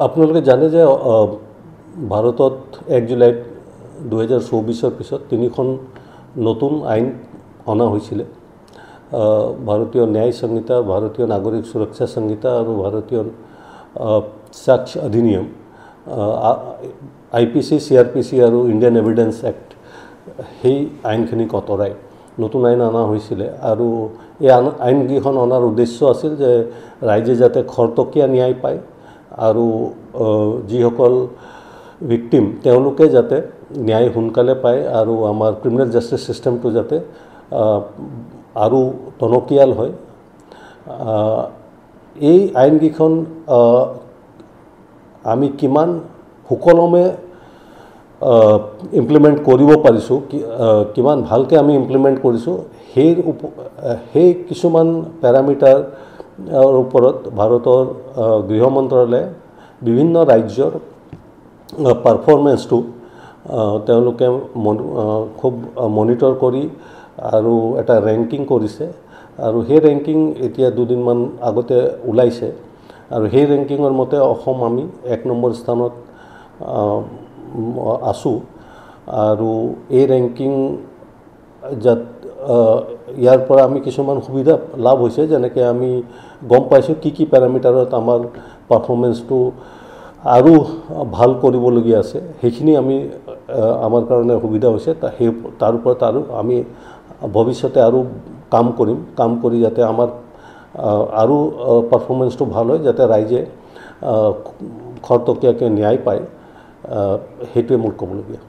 আপোনালোকে জানে যে ভাৰতত 1 জুলাইত 2024 পিছত 3খন নতুন আইন অনা হৈছিলে ভাৰতীয় ন্যায় সংহিতা ভাৰতীয় নাগৰিক সুৰক্ষা সংহিতা আৰু ভাৰতীয় সাক্ষ্য অধিনিয়ম IPC CRPC আৰু ইণ্ডিয়ান এভিডেন্স এক্ট সেই আইনখিনি কতৰাই নতুন আইন অনা হৈছিলে আৰু এই আইনকেইখন অনাৰ উদ্দেশ্য আছিল যে ৰাইজে যাতে খৰতকীয়া ন্যায় পায় আৰু যিসকল ভিকটিম তেওঁলোকে যাতে ন্যায় সোনকালে পায় আৰু আমাৰ ক্ৰিমিনেল জাষ্টিস সিস্টেমটো যাতে আৰু টনকিয়াল হয় এই আইনকেইখন আমি কিমান সুকলমে ইমপ্লিমেণ্ট কৰিব পাৰিছোঁ কিমান ভালকৈ আমি ইমপ্লিমেণ্ট কৰিছোঁ সেই কিছুমান পেৰামিটাৰ ওপৰত ভাৰতৰ গৃহ মন্ত্ৰালয়ে বিভিন্ন ৰাজ্যৰ পাৰফৰ্মেন্সটো তেওঁলোকে খুব মনিটৰ কৰি আৰু এটা ৰেংকিং কৰিছে আৰু সেই ৰেংকিং এতিয়া দুদিনমান আগতে ওলাইছে আৰু সেই ৰেংকিঙৰ মতে অসম আমি 1 নম্বৰ স্থানত আছোঁ আৰু এই ৰেংকিং ইয়াৰ পৰা আমি কিছুমান সুবিধা লাভ হৈছে যেনেকৈ আমি গম পাইছোঁ কি পেৰামিটাৰত আমাৰ পাৰফৰ্মেন্সটো আৰু ভাল কৰিবলগীয়া আছে সেইখিনি আমি আমাৰ কাৰণে সুবিধা হৈছে তাৰ ওপৰত আৰু আমি ভৱিষ্যতে আৰু কাম কৰি যাতে আমাৰ আৰু পাৰফৰ্মেন্সটো ভাল হয় যাতে ৰাইজে খৰতকীয়াকৈ ন্যায় পায় সেইটোৱে মোৰ ক'বলগীয়া